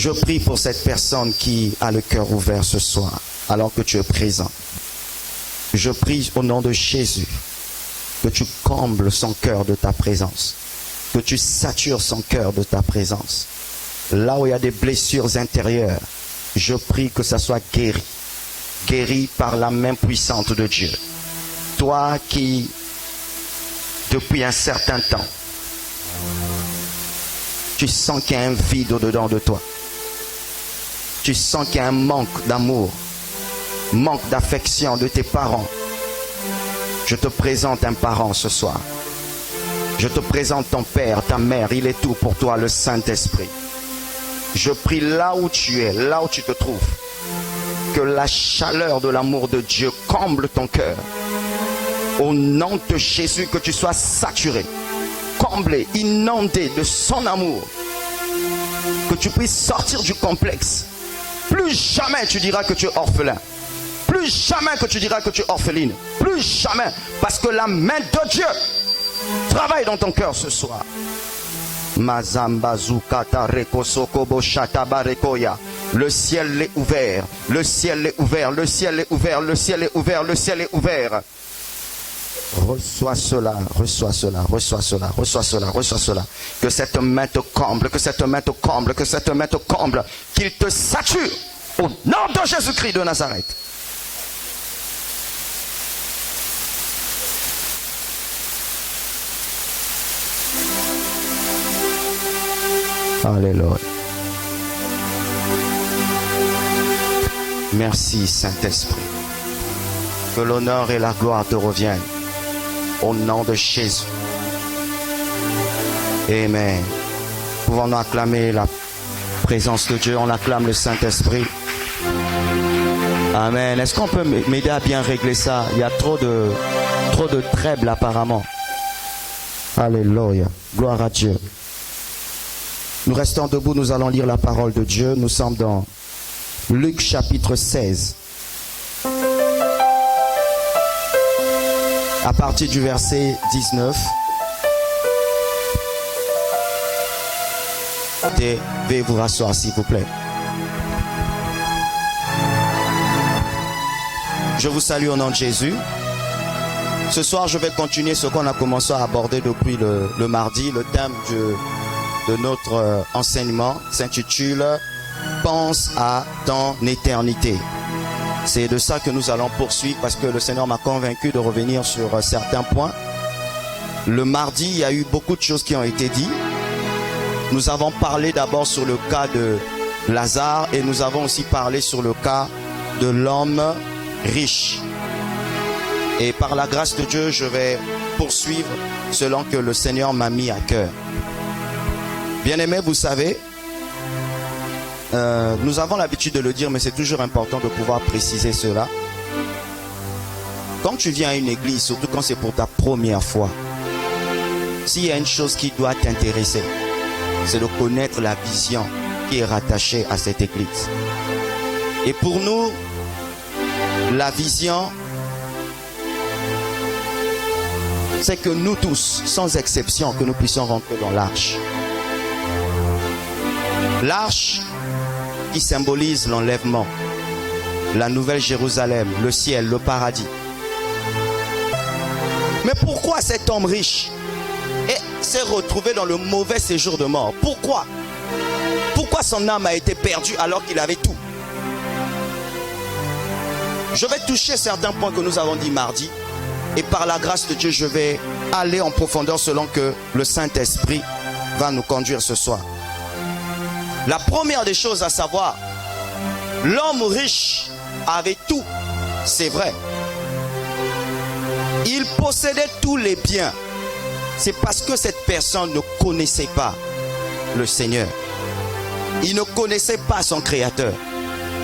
Je prie pour cette personne qui a le cœur ouvert ce soir, alors que tu es présent. Je prie au nom de Jésus que tu combles son cœur de ta présence, que tu satures son cœur de ta présence. Là où il y a des blessures intérieures, je prie que ça soit guéri, guéri par la main puissante de Dieu. Toi qui, depuis un certain temps, tu sens qu'il y a un vide au-dedans de toi. Tu sens qu'il y a un manque d'amour, manque d'affection de tes parents. Je te présente un parent ce soir. Je te présente ton père, ta mère. Il est tout pour toi, le Saint-Esprit. Je prie là où tu es, là où tu te trouves, que la chaleur de l'amour de Dieu comble ton cœur. Au nom de Jésus, que tu sois saturé, comblé, inondé de son amour. Que tu puisses sortir du complexe. Plus jamais tu diras que tu es orphelin. Plus jamais que tu diras que tu es orpheline. Plus jamais. Parce que la main de Dieu travaille dans ton cœur ce soir. Le ciel est ouvert. Le ciel est ouvert. Le ciel est ouvert. Le ciel est ouvert. Le ciel est ouvert. Reçois cela, reçois cela, reçois cela, reçois cela, reçois cela. Que cette main te comble, que cette main te comble, que cette main te comble, qu'il te sature au nom de Jésus-Christ de Nazareth. Alléluia. Merci Saint-Esprit. Que l'honneur et la gloire te reviennent. Au nom de Jésus. Amen. Pouvons-nous acclamer la présence de Dieu? On acclame le Saint-Esprit. Amen. Est-ce qu'on peut m'aider à bien régler ça? Il y a trop de treble apparemment. Alléluia. Gloire à Dieu. Nous restons debout, nous allons lire la parole de Dieu. Nous sommes dans Luc chapitre 16. À partir du verset 19. Veuillez vous rasseoir s'il vous plaît. Je vous salue au nom de Jésus. Ce soir, je vais continuer ce qu'on a commencé à aborder depuis le mardi. Le thème de notre enseignement s'intitule « Pense à ton éternité ». C'est de ça que nous allons poursuivre parce que le Seigneur m'a convaincu de revenir sur certains points. Le mardi, il y a eu beaucoup de choses qui ont été dites. Nous avons parlé d'abord sur le cas de Lazare et nous avons aussi parlé sur le cas de l'homme riche. Et par la grâce de Dieu, je vais poursuivre selon que le Seigneur m'a mis à cœur. Bien-aimés, vous savez, nous avons l'habitude de le dire, mais c'est toujours important de pouvoir préciser cela. Quand tu viens à une église, surtout quand c'est pour ta première fois, s'il y a une chose qui doit t'intéresser, c'est de connaître la vision qui est rattachée à cette église. Et pour nous, la vision, c'est que nous tous, sans exception, que nous puissions rentrer dans l'arche. L'arche qui symbolise l'enlèvement, la nouvelle Jérusalem, le ciel, le paradis. Mais pourquoi cet homme riche s'est retrouvé dans le mauvais séjour de mort? Pourquoi? Pourquoi son âme a été perdue alors qu'il avait tout? Je vais toucher certains points que nous avons dit mardi et par la grâce de Dieu, je vais aller en profondeur selon que le Saint-Esprit va nous conduire ce soir. La première des choses à savoir, l'homme riche avait tout, c'est vrai. Il possédait tous les biens. C'est parce que cette personne ne connaissait pas le Seigneur. Il ne connaissait pas son Créateur.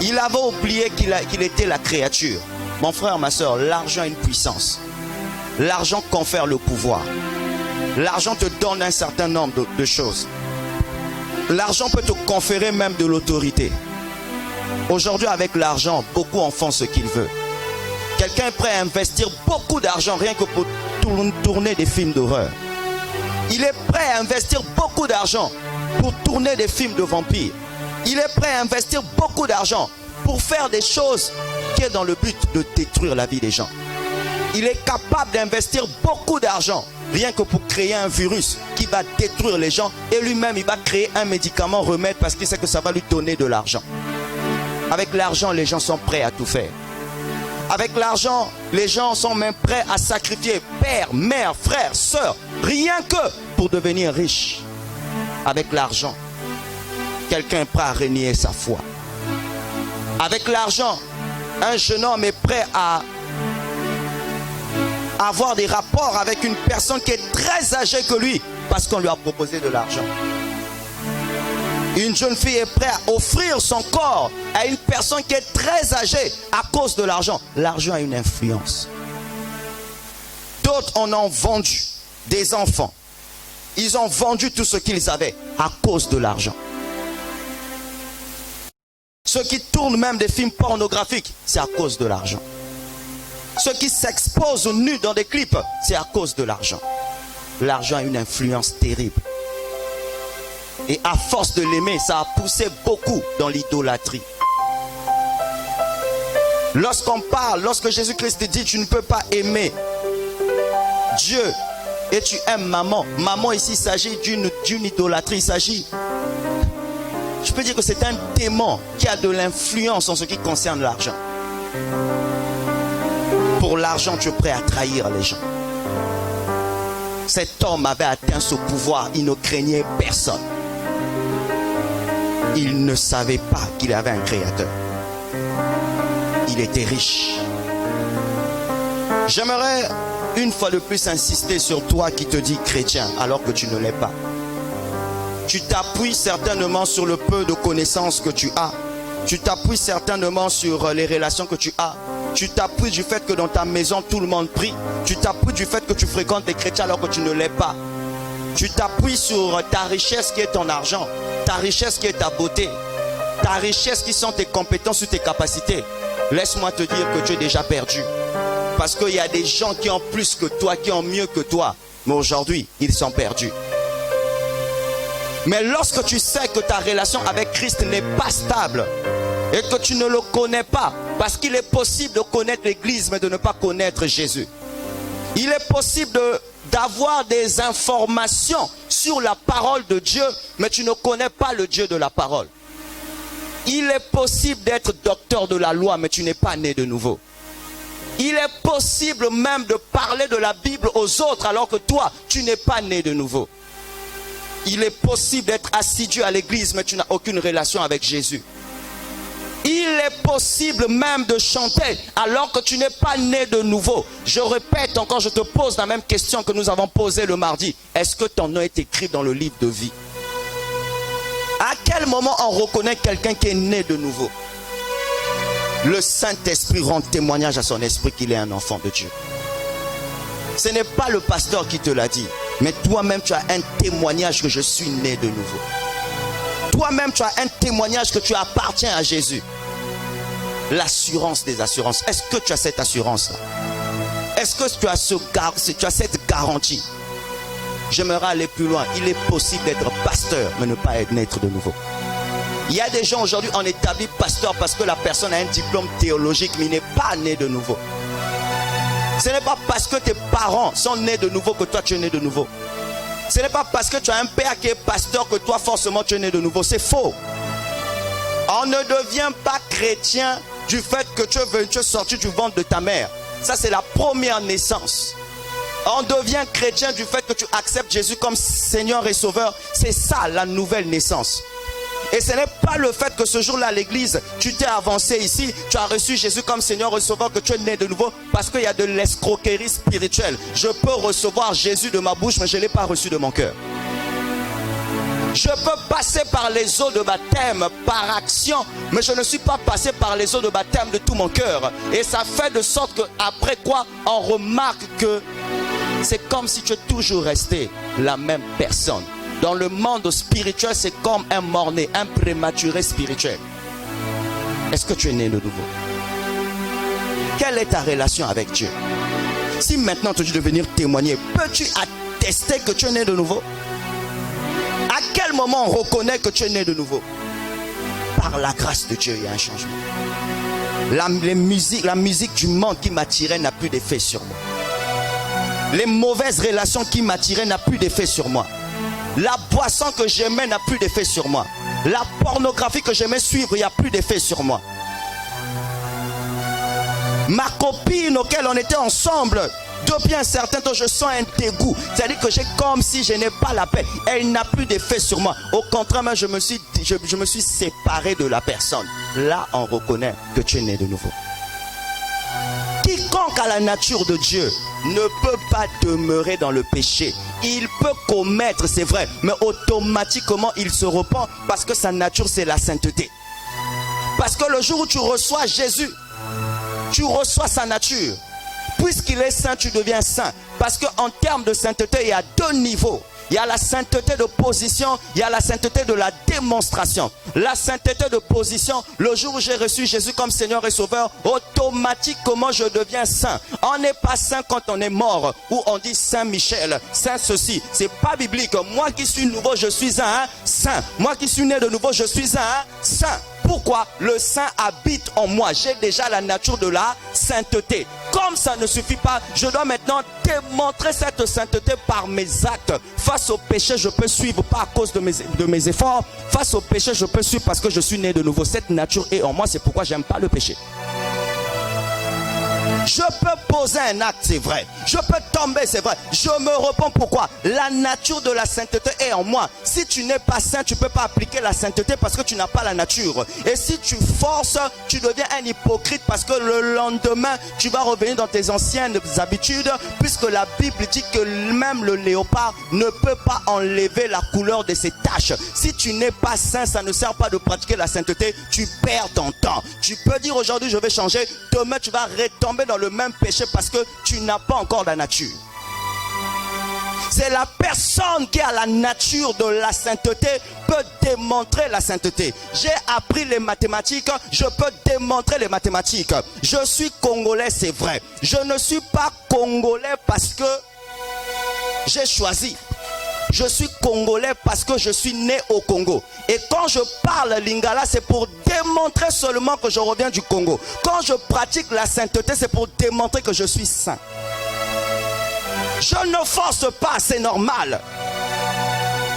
Il avait oublié qu'il était la créature. Mon frère, ma soeur, l'argent a une puissance. L'argent confère le pouvoir. L'argent te donne un certain nombre de choses. L'argent peut te conférer même de l'autorité. Aujourd'hui, avec l'argent, beaucoup en font ce qu'ils veulent. Quelqu'un est prêt à investir beaucoup d'argent rien que pour tourner des films d'horreur. Il est prêt à investir beaucoup d'argent pour tourner des films de vampires. Il est prêt à investir beaucoup d'argent pour faire des choses qui est dans le but de détruire la vie des gens. Il est capable d'investir beaucoup d'argent rien que pour créer un virus qui va détruire les gens, et lui-même il va créer un médicament remède parce qu'il sait que ça va lui donner de l'argent. Avec l'argent, les gens sont prêts à tout faire. Avec l'argent, les gens sont même prêts à sacrifier père, mère, frère, soeur, rien que pour devenir riche. Avec l'argent, quelqu'un est prêt à renier sa foi. Avec l'argent, un jeune homme est prêt à avoir des rapports avec une personne qui est très âgée que lui parce qu'on lui a proposé de l'argent. Une jeune fille est prête à offrir son corps à une personne qui est très âgée à cause de l'argent. L'argent a une influence. D'autres en ont vendu des enfants. Ils ont vendu tout ce qu'ils avaient à cause de l'argent. Ceux qui tournent même des films pornographiques, c'est à cause de l'argent. Ceux qui s'exposent nus dans des clips, c'est à cause de l'argent. L'argent a une influence terrible. Et à force de l'aimer, ça a poussé beaucoup dans l'idolâtrie. Lorsqu'on parle, lorsque Jésus-Christ dit tu ne peux pas aimer Dieu et tu aimes maman. Maman ici, il s'agit d'une idolâtrie. Il s'agit, je peux dire que c'est un démon qui a de l'influence en ce qui concerne l'argent. Pour l'argent, tu es prêt à trahir les gens. Cet homme avait atteint ce pouvoir, il ne craignait personne. Il ne savait pas qu'il avait un créateur. Il était riche. J'aimerais une fois de plus insister sur toi qui te dis chrétien alors que tu ne l'es pas. Tu t'appuies certainement sur le peu de connaissances que tu as. Tu t'appuies certainement sur les relations que tu as. Tu t'appuies du fait que dans ta maison tout le monde prie. Tu t'appuies du fait que tu fréquentes les chrétiens alors que tu ne l'es pas. Tu t'appuies sur ta richesse qui est ton argent, ta richesse qui est ta beauté, ta richesse qui sont tes compétences ou tes capacités. Laisse-moi te dire que tu es déjà perdu. Parce qu'il y a des gens qui ont plus que toi, qui ont mieux que toi. Mais aujourd'hui, ils sont perdus. Mais lorsque tu sais que ta relation avec Christ n'est pas stable et que tu ne le connais pas, parce qu'il est possible de connaître l'Église mais de ne pas connaître Jésus. Il est possible d'avoir des informations sur la parole de Dieu, mais tu ne connais pas le Dieu de la parole. Il est possible d'être docteur de la loi, mais tu n'es pas né de nouveau. Il est possible même de parler de la Bible aux autres alors que toi, tu n'es pas né de nouveau. Il est possible d'être assidu à l'église, mais tu n'as aucune relation avec Jésus. Il est possible même de chanter alors que tu n'es pas né de nouveau. Je répète encore, je te pose la même question que nous avons posée le mardi. Est-ce que ton nom est écrit dans le livre de vie? À quel moment on reconnaît quelqu'un qui est né de nouveau? Le Saint-Esprit rend témoignage à son esprit qu'il est un enfant de Dieu. Ce n'est pas le pasteur qui te l'a dit, mais toi-même tu as un témoignage que je suis né de nouveau. Toi-même tu as un témoignage que tu appartiens à Jésus. L'assurance des assurances. Est-ce que tu as cette assurance-là? Est-ce que tu as cette garantie? J'aimerais aller plus loin. Il est possible d'être pasteur, mais ne pas naître de nouveau. Il y a des gens aujourd'hui, on établit pasteur parce que la personne a un diplôme théologique, mais il n'est pas né de nouveau. Ce n'est pas parce que tes parents sont nés de nouveau que toi tu es né de nouveau. Ce n'est pas parce que tu as un père qui est pasteur que toi forcément tu es né de nouveau. C'est faux. On ne devient pas chrétien du fait que tu es sorti du ventre de ta mère. Ça c'est la première naissance. On devient chrétien du fait que tu acceptes Jésus comme Seigneur et Sauveur. C'est ça la nouvelle naissance. Et ce n'est pas le fait que ce jour-là à l'église, tu t'es avancé ici, tu as reçu Jésus comme Seigneur et Sauveur que tu es né de nouveau parce qu'il y a de l'escroquerie spirituelle. Je peux recevoir Jésus de ma bouche, mais je ne l'ai pas reçu de mon cœur. Je peux passer par les eaux de baptême par action, mais je ne suis pas passé par les eaux de baptême de tout mon cœur. Et ça fait de sorte qu'après quoi, on remarque que c'est comme si tu es toujours resté la même personne. Dans le monde spirituel, c'est comme un mort-né, un prématuré spirituel. Est-ce que tu es né de nouveau? Quelle est ta relation avec Dieu? Si maintenant tu veux venir témoigner, peux-tu attester que tu es né de nouveau? À quel moment on reconnaît que tu es né de nouveau? par la grâce de Dieu, il y a un changement. La musique du monde qui m'attirait n'a plus d'effet sur moi. Les mauvaises relations qui m'attiraient n'a plus d'effet sur moi. La boisson que j'aimais n'a plus d'effet sur moi. La pornographie que j'aimais suivre, il n'y a plus d'effet sur moi. Ma copine auquel on était ensemble, depuis un certain temps, je sens un dégoût. C'est-à-dire que j'ai comme si je n'ai pas la paix. Elle n'a plus d'effet sur moi. Au contraire, je me suis séparé de la personne. Là, on reconnaît que tu es né de nouveau. Quiconque a la nature de Dieu ne peut pas demeurer dans le péché. Il peut commettre, c'est vrai, mais automatiquement il se repent parce que sa nature c'est la sainteté. Parce que le jour où tu reçois Jésus, tu reçois sa nature. Puisqu'il est saint, tu deviens saint. Parce qu'en termes de sainteté, il y a deux niveaux. Il y a la sainteté de position, il y a la sainteté de la démonstration. La sainteté de position, le jour où j'ai reçu Jésus comme Seigneur et Sauveur, automatiquement je deviens saint. On n'est pas saint quand on est mort, ou on dit Saint Michel, Saint ceci. C'est pas biblique. Moi qui suis nouveau, je suis un saint. Moi qui suis né de nouveau, je suis un saint. Pourquoi? Le saint habite en moi. J'ai déjà la nature de la sainteté. Comme ça ne suffit pas, je dois maintenant démontrer cette sainteté par mes actes. Face au péché, je peux suivre pas à cause de mes efforts. Face au péché, je peux suivre parce que je suis né de nouveau. Cette nature est en moi, c'est pourquoi j'aime pas le péché. Je peux poser un acte, c'est vrai. Je peux tomber, c'est vrai. Je me repens, pourquoi? La nature de la sainteté est en moi. Si tu n'es pas saint, tu ne peux pas appliquer la sainteté parce que tu n'as pas la nature. Et si tu forces, tu deviens un hypocrite parce que le lendemain, tu vas revenir dans tes anciennes habitudes, puisque la Bible dit que même le léopard ne peut pas enlever la couleur de ses taches. Si tu n'es pas saint, ça ne sert pas de pratiquer la sainteté. Tu perds ton temps. Tu peux dire aujourd'hui, je vais changer. Demain, tu vas retomber dans le même péché parce que tu n'as pas encore la nature. C'est la personne qui a la nature de la sainteté peut démontrer la sainteté. J'ai appris les mathématiques, je peux démontrer les mathématiques. Je suis congolais, c'est vrai. Je ne suis pas congolais parce que j'ai choisi. Je suis congolais parce que je suis né au Congo. Et quand je parle lingala, c'est pour démontrer seulement que je reviens du Congo. Quand je pratique la sainteté, c'est pour démontrer que je suis saint. Je ne force pas, c'est normal.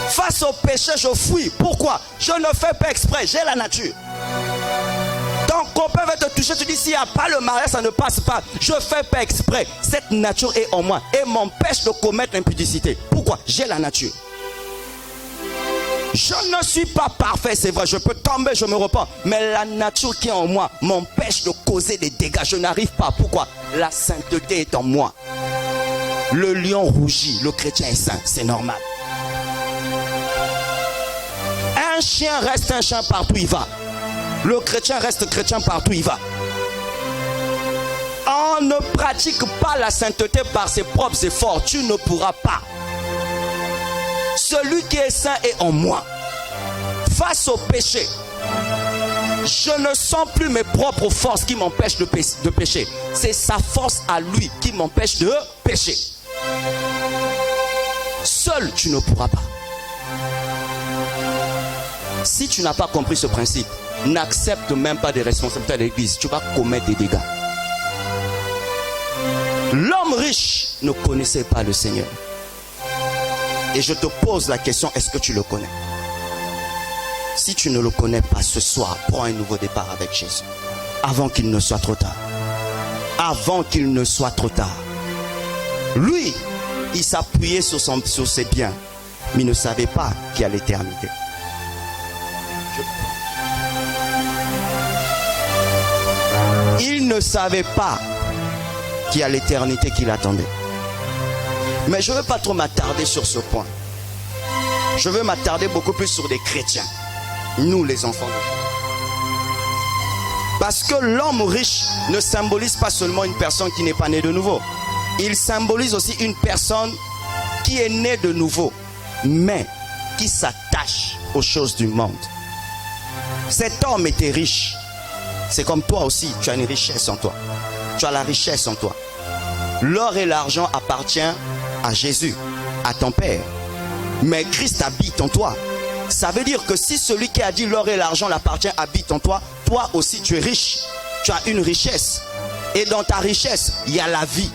Face au péché, je fuis. Pourquoi? Je ne fais pas exprès, j'ai la nature. Ton copain va te toucher, tu dis s'il n'y a pas le mariage, ça ne passe pas. Je ne fais pas exprès. Cette nature est en moi et m'empêche de commettre l'impudicité. Pourquoi? J'ai la nature. Je ne suis pas parfait, c'est vrai, je peux tomber, je me repens. Mais la nature qui est en moi m'empêche de causer des dégâts. Je n'arrive pas. Pourquoi? La sainteté est en moi. Le lion rougit, le chrétien est saint, c'est normal. Un chien reste un chien partout où il va. Le chrétien reste chrétien partout où il va. On ne pratique pas la sainteté par ses propres efforts. Tu ne pourras pas. Celui qui est saint est en moi. Face au péché, je ne sens plus mes propres forces qui m'empêchent de pécher. C'est sa force à lui qui m'empêche de pécher. Seul, tu ne pourras pas. Si tu n'as pas compris ce principe, n'accepte même pas des responsabilités de l'église. Tu vas commettre des dégâts. L'homme riche ne connaissait pas le Seigneur. Et je te pose la question, est-ce que tu le connais? Si tu ne le connais pas ce soir, prends un nouveau départ avec Jésus. Avant qu'il ne soit trop tard. Avant qu'il ne soit trop tard. Lui, il s'appuyait sur ses biens, mais il ne savait pas qu'il y a l'éternité. Il ne savait pas qu'il y a l'éternité qui l'attendait. Mais je ne veux pas trop m'attarder sur ce point. Je veux m'attarder beaucoup plus sur les chrétiens. Nous, les enfants de Dieu. Parce que l'homme riche ne symbolise pas seulement une personne qui n'est pas née de nouveau. Il symbolise aussi une personne qui est née de nouveau, mais qui s'attache aux choses du monde. Cet homme était riche. C'est comme toi aussi, tu as une richesse en toi. Tu as la richesse en toi. L'or et l'argent appartiennent à Jésus, à ton Père. Mais Christ habite en toi. Ça veut dire que si celui qui a dit l'or et l'argent l'appartient habite en toi, toi aussi tu es riche. Tu as une richesse. Et dans ta richesse, il y a la vie.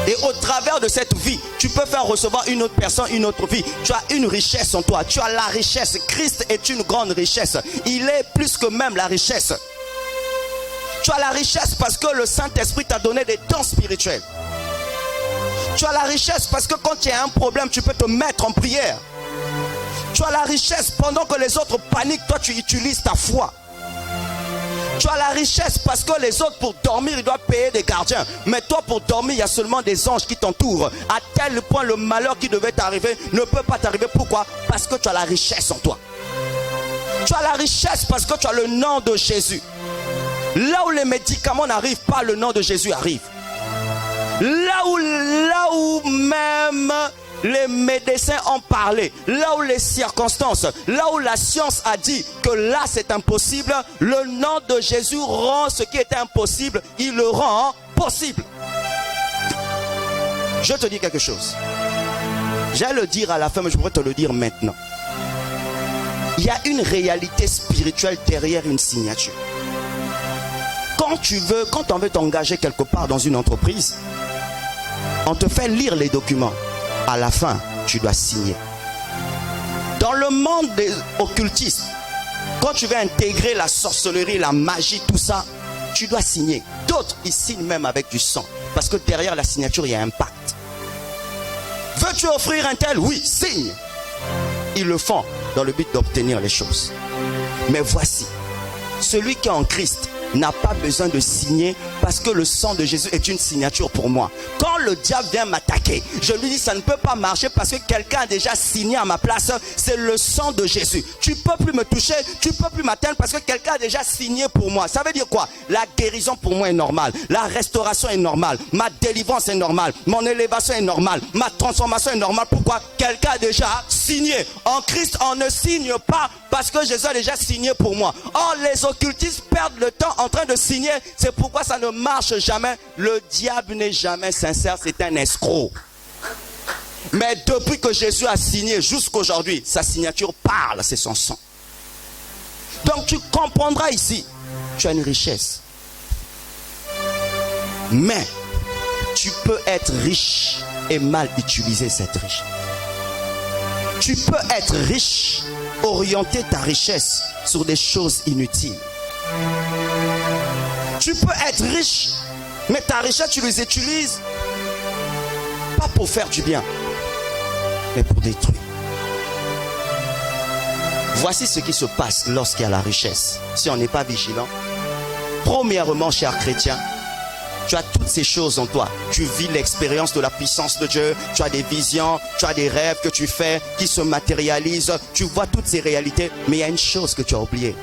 Et au travers de cette vie, tu peux faire recevoir une autre personne, une autre vie. Tu as une richesse en toi. Tu as la richesse. Christ est une grande richesse. Il est plus que même la richesse. Tu as la richesse parce que le Saint-Esprit t'a donné des dons spirituels. Tu as la richesse parce que quand tu as un problème, tu peux te mettre en prière. Tu as la richesse pendant que les autres paniquent, toi tu utilises ta foi. Tu as la richesse parce que les autres pour dormir, ils doivent payer des gardiens. Mais toi pour dormir, il y a seulement des anges qui t'entourent. À tel point le malheur qui devait t'arriver ne peut pas t'arriver. Pourquoi? Parce que tu as la richesse en toi. Tu as la richesse parce que tu as le nom de Jésus. Là où les médicaments n'arrivent pas, le nom de Jésus arrive. Là où même les médecins ont parlé, là où les circonstances, là où la science a dit que là c'est impossible, le nom de Jésus rend ce qui était impossible, il le rend possible. Je te dis quelque chose. J'allais le dire à la fin, mais je pourrais te le dire maintenant. Il y a une réalité spirituelle derrière une signature. Quand on veut t'engager quelque part dans une entreprise, on te fait lire les documents. À la fin, tu dois signer. Dans le monde des occultistes, quand tu veux intégrer la sorcellerie, la magie, tout ça, tu dois signer. D'autres, ils signent même avec du sang. Parce que derrière la signature, il y a un pacte. Veux-tu offrir un tel? Oui, signe. Ils le font dans le but d'obtenir les choses. Mais voici, celui qui est en Christ n'a pas besoin de signer parce que le sang de Jésus est une signature pour moi. Quand le diable vient m'attaquer, je lui dis ça ne peut pas marcher parce que quelqu'un a déjà signé à ma place. C'est le sang de Jésus. Tu ne peux plus me toucher, tu ne peux plus m'atteindre parce que quelqu'un a déjà signé pour moi. Ça veut dire quoi? La guérison pour moi est normale, la restauration est normale, ma délivrance est normale, mon élévation est normale, ma transformation est normale. Pourquoi? Quelqu'un a déjà signé. En Christ, on ne signe pas parce que Jésus a déjà signé pour moi. Or, les occultistes perdent le temps en train de signer. C'est pourquoi ça ne marche jamais. Le diable n'est jamais sincère, c'est un escroc. Mais depuis que Jésus a signé jusqu'aujourd'hui, sa signature parle, c'est son sang. Donc tu comprendras ici, tu as une richesse. Mais tu peux être riche et mal utiliser cette richesse. Tu peux être riche, orienter ta richesse sur des choses inutiles. Tu peux être riche, mais ta richesse, tu les utilises pas pour faire du bien, mais pour détruire. Voici ce qui se passe lorsqu'il y a la richesse. Si on n'est pas vigilant, premièrement, cher chrétien, tu as toutes ces choses en toi. Tu vis l'expérience de la puissance de Dieu. Tu as des visions, tu as des rêves que tu fais qui se matérialisent. Tu vois toutes ces réalités. Mais il y a une chose que tu as oubliée.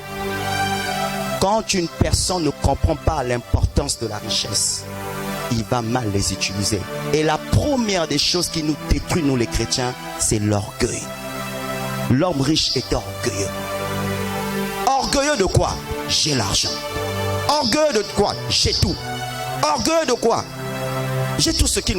Quand une personne ne comprend pas l'importance de la richesse, il va mal les utiliser. Et la première des choses qui nous détruit, nous les chrétiens, c'est l'orgueil. L'homme riche est orgueilleux. Orgueilleux de quoi? J'ai l'argent. Orgueilleux de quoi? J'ai tout. Orgueilleux de quoi? J'ai tout ce qu'il